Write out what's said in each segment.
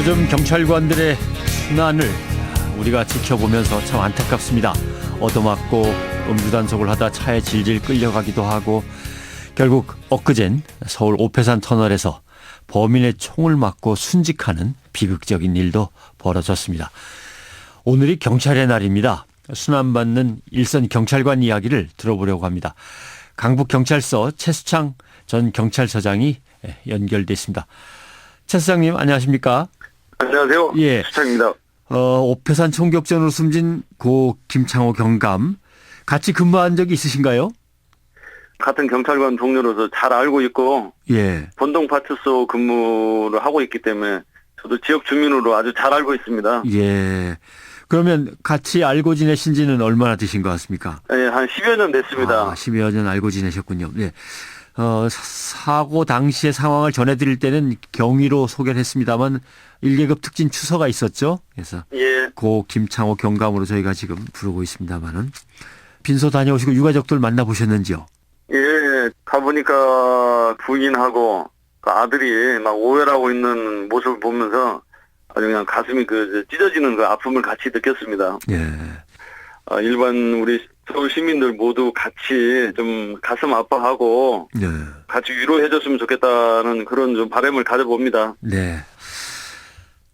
요즘 경찰관들의 순환을 우리가 지켜보면서 참 안타깝습니다. 얻어맞고 음주단속을 하다 차에 질질 끌려가기도 하고 결국 엊그젠 서울 오페산 터널에서 범인의 총을 맞고 순직하는 비극적인 일도 벌어졌습니다. 오늘이 경찰의 날입니다. 순환받는 일선 경찰관 이야기를 들어보려고 합니다. 강북경찰서 최수창 전 경찰서장이 연결돼 있습니다. 최 수장님 안녕하십니까? 안녕하세요. 예. 수창입니다. 오페산 총격전으로 숨진 고 김창호 경감 같이 근무한 적이 있으신가요? 같은 경찰관 동료로서 잘 알고 있고 예. 본동파출소 근무를 하고 있기 때문에 저도 지역 주민으로 아주 잘 알고 있습니다. 예. 그러면 같이 알고 지내신 지는 얼마나 되신 것 같습니까? 예, 한 10여 년 됐습니다. 10여 년 알고 지내셨군요. 네. 사고 당시의 상황을 전해드릴 때는 경위로 소개를 했습니다만 1계급 특진 추서가 있었죠. 그래서 예. 고 김창호 경감으로 저희가 지금 부르고 있습니다만은 빈소 다녀오시고 유가족들 만나보셨는지요? 예, 가보니까 부인하고 그 아들이 막 오열하고 있는 모습을 보면서 아주 그냥 가슴이 찢어지는 그 아픔을 같이 느꼈습니다. 예. 일반 우리 서울 시민들 모두 같이 좀 가슴 아파하고 네. 같이 위로해줬으면 좋겠다는 그런 좀 바람을 가져봅니다. 네.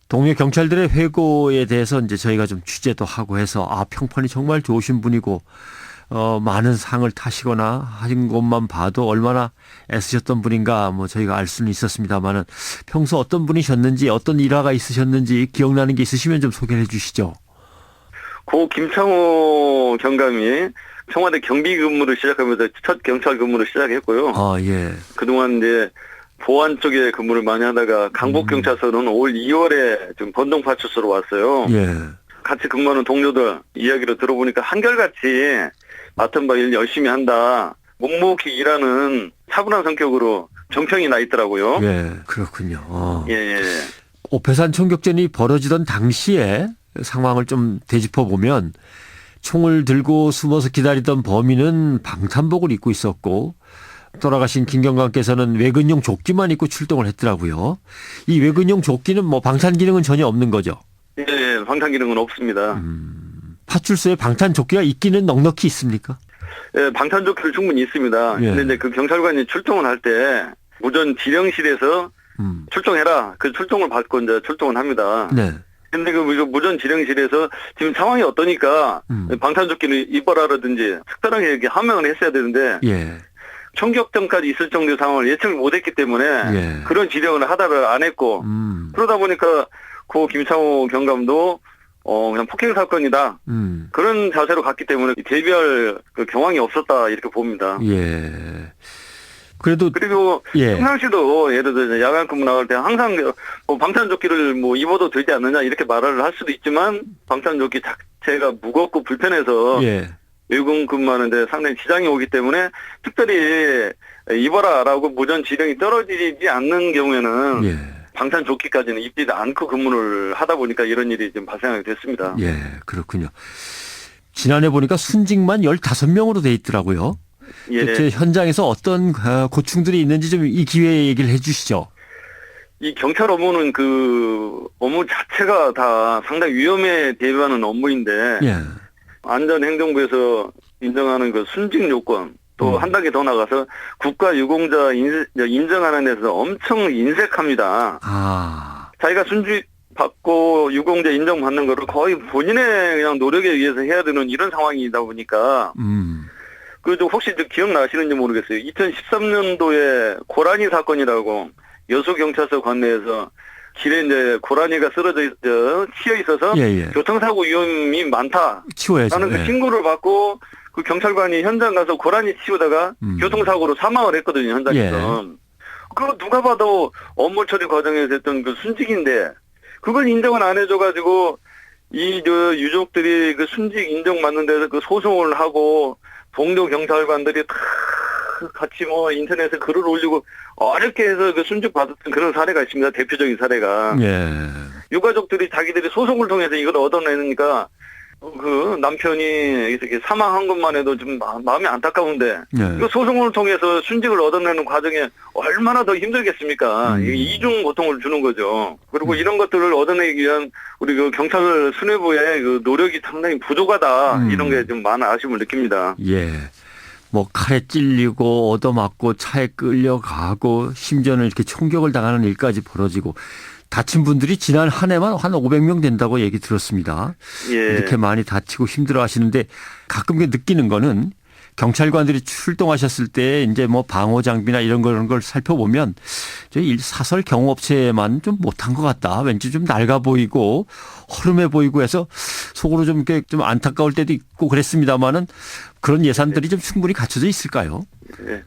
동료 경찰들의 회고에 대해서 이제 저희가 좀 취재도 하고 해서 평판이 정말 좋으신 분이고 많은 상을 타시거나 하신 것만 봐도 얼마나 애쓰셨던 분인가 저희가 알 수는 있었습니다만은 평소 어떤 분이셨는지 어떤 일화가 있으셨는지 기억나는 게 있으시면 좀 소개해 주시죠. 고 김창호 경감이 청와대 경비 근무를 시작하면서 첫 경찰 근무를 시작했고요. 예. 그동안 이제 보안 쪽에 근무를 많이 하다가 강북경찰서는 올 2월에 지금 본동파출소로 왔어요. 예. 같이 근무하는 동료들 이야기를 들어보니까 한결같이 맡은 바 일 열심히 한다. 묵묵히 일하는 차분한 성격으로 정평이 나 있더라고요. 예. 그렇군요. 예. 오페산 총격전이 벌어지던 당시에 상황을 좀 되짚어 보면 총을 들고 숨어서 기다리던 범인은 방탄복을 입고 있었고 돌아가신 김 경감께서는 외근용 조끼만 입고 출동을 했더라고요. 이 외근용 조끼는 방탄 기능은 전혀 없는 거죠? 예, 방탄 기능은 없습니다. 파출소에 방탄 조끼가 있기는 넉넉히 있습니까? 예, 방탄 조끼를 충분히 있습니다. 예. 근데 이제 그 경찰관이 출동을 할 때 무전 지령실에서 출동해라. 그 출동을 받고 이제 출동을 합니다. 네. 근데 그 무전 지령실에서 지금 상황이 어떠니까 방탄조끼를 입어라라든지 특별하게 이렇게 하명을 했어야 되는데 예. 총격전까지 있을 정도의 상황을 예측을 못했기 때문에 예. 그런 지령을 하다를 안 했고 그러다 보니까 고 김창호 경감도 그냥 폭행 사건이다 그런 자세로 갔기 때문에 대비할 그 경황이 없었다 이렇게 봅니다. 예. 그리고 예. 평상시도 예를 들어 야간 근무 나갈 때 항상 방탄조끼를 입어도 되지 않느냐 이렇게 말을 할 수도 있지만 방탄조끼 자체가 무겁고 불편해서 예. 외근 근무하는데 상당히 지장이 오기 때문에 특별히 입어라라고 무전 지령이 떨어지지 않는 경우에는 예. 방탄조끼까지는 입지 않고 근무를 하다 보니까 이런 일이 좀 발생하게 됐습니다. 예. 그렇군요. 지난해 보니까 순직만 15명으로 돼 있더라고요. 예. 대체 현장에서 어떤 고충들이 있는지 좀 이 기회에 얘기를 해 주시죠. 이 경찰 업무는 그 업무 자체가 다 상당히 위험에 대비하는 업무인데 예. 안전행정부에서 인정하는 그 순직 요건 또 한 단계 더 나가서 국가유공자 인정하는 데서 엄청 인색합니다. 자기가 순직 받고 유공자 인정받는 거를 거의 본인의 그냥 노력에 의해서 해야 되는 이런 상황이다 보니까 그래도 혹시 기억나시는지 모르겠어요. 2013년도에 고라니 사건이라고 여수경찰서 관내에서 길에 이제 고라니가 치여 있어서 교통사고 위험이 많다. 치워야죠. 라는 그 신고를 받고 그 경찰관이 현장 가서 고라니 치우다가 교통사고로 사망을 했거든요, 현장에서. 그거 누가 봐도 업무 처리 과정에서 했던 그 순직인데 그걸 인정을 안 해줘가지고 이 유족들이 그 순직 인정받는 데서 그 소송을 하고 동료 경찰관들이 다 같이 인터넷에 글을 올리고 어렵게 해서 그 순직 받았던 그런 사례가 있습니다. 대표적인 사례가. 예. 유가족들이 자기들이 소송을 통해서 이걸 얻어내니까 그 남편이 이렇게 사망한 것만 해도 좀 마음이 안타까운데 네. 이거 소송을 통해서 순직을 얻어내는 과정에 얼마나 더 힘들겠습니까? 이게 이중 고통을 주는 거죠. 그리고 이런 것들을 얻어내기 위한 우리 그 경찰 수뇌부의 그 노력이 상당히 부족하다 이런 게 좀 많은 아쉬움을 느낍니다. 예. 뭐 칼에 찔리고 얻어맞고 차에 끌려가고 심지어는 이렇게 총격을 당하는 일까지 벌어지고 다친 분들이 지난 한 해만 한 500명 된다고 얘기 들었습니다. 예. 이렇게 많이 다치고 힘들어 하시는데 가끔 느끼는 거는 경찰관들이 출동하셨을 때 이제 뭐 방호 장비나 이런 걸 살펴보면 사설 경호업체만 좀 못한 것 같다. 왠지 좀 낡아 보이고 허름해 보이고 해서 속으로 좀 이렇게 좀 안타까울 때도 있고 그랬습니다만은 그런 예산들이 좀 충분히 갖춰져 있을까요? 예.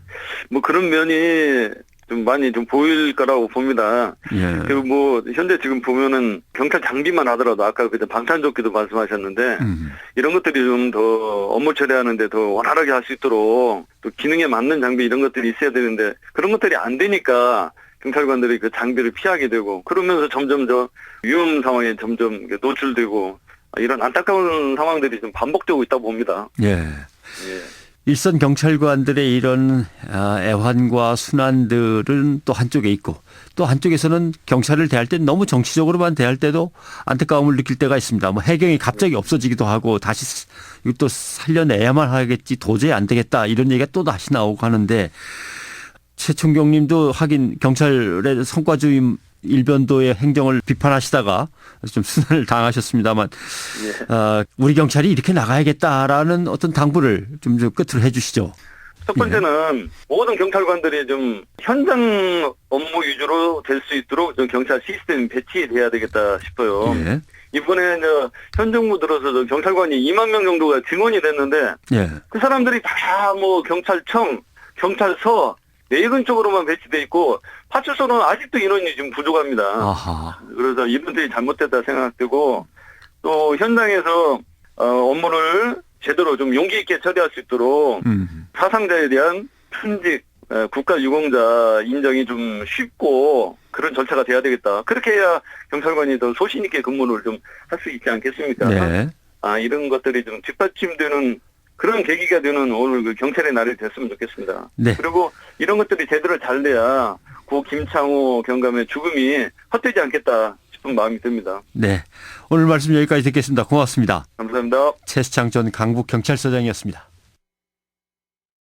뭐 그런 면이 좀 많이 좀 보일 거라고 봅니다. 예. 그리고 뭐 현재 지금 보면은 경찰 장비만 하더라도 아까 그때 방탄조끼도 말씀하셨는데 이런 것들이 좀 더 업무 처리하는데 더 원활하게 할 수 있도록 또 기능에 맞는 장비 이런 것들이 있어야 되는데 그런 것들이 안 되니까 경찰관들이 그 장비를 피하게 되고 그러면서 점점 더 위험 상황에 점점 노출되고 이런 안타까운 상황들이 좀 반복되고 있다고 봅니다. 예. 예. 일선 경찰관들의 이런 애환과 순환들은 또 한쪽에 있고 또 한쪽에서는 경찰을 대할 때 너무 정치적으로만 대할 때도 안타까움을 느낄 때가 있습니다. 뭐 해경이 갑자기 없어지기도 하고 다시 이거 또 살려내야만 하겠지 도저히 안 되겠다 이런 얘기가 또 다시 나오고 하는데 최 총경님도 하긴 경찰의 성과주의 일변도의 행정을 비판하시다가 좀 순환을 당하셨습니다만 예. 우리 경찰이 이렇게 나가야겠다라는 어떤 당부를 좀 끝으로 해 주시죠. 첫 번째는 모든 경찰관들이 좀 현장 업무 위주로 될 수 있도록 좀 경찰 시스템 배치돼야 되겠다 싶어요. 예. 이번에 현 정부 들어서 경찰관이 2만 명 정도가 증원이 됐는데 예. 그 사람들이 다 뭐 경찰청, 경찰서 내근 쪽으로만 배치돼 있고 파출소는 아직도 인원이 좀 부족합니다. 아하. 그래서 이분들이 잘못됐다 생각되고 또 현장에서 업무를 제대로 좀 용기 있게 처리할 수 있도록 사상자에 대한 순직 국가유공자 인정이 좀 쉽고 그런 절차가 돼야 되겠다. 그렇게 해야 경찰관이 더 소신 있게 근무를 좀 할 수 있지 않겠습니까? 네. 이런 것들이 좀 뒷받침되는 그런 계기가 되는 오늘 그 경찰의 날이 됐으면 좋겠습니다. 네. 그리고 이런 것들이 제대로 잘 돼야 고 김창호 경감의 죽음이 헛되지 않겠다 싶은 마음이 듭니다. 네. 오늘 말씀 여기까지 듣겠습니다. 고맙습니다. 감사합니다. 최수창 전 강북경찰서장이었습니다.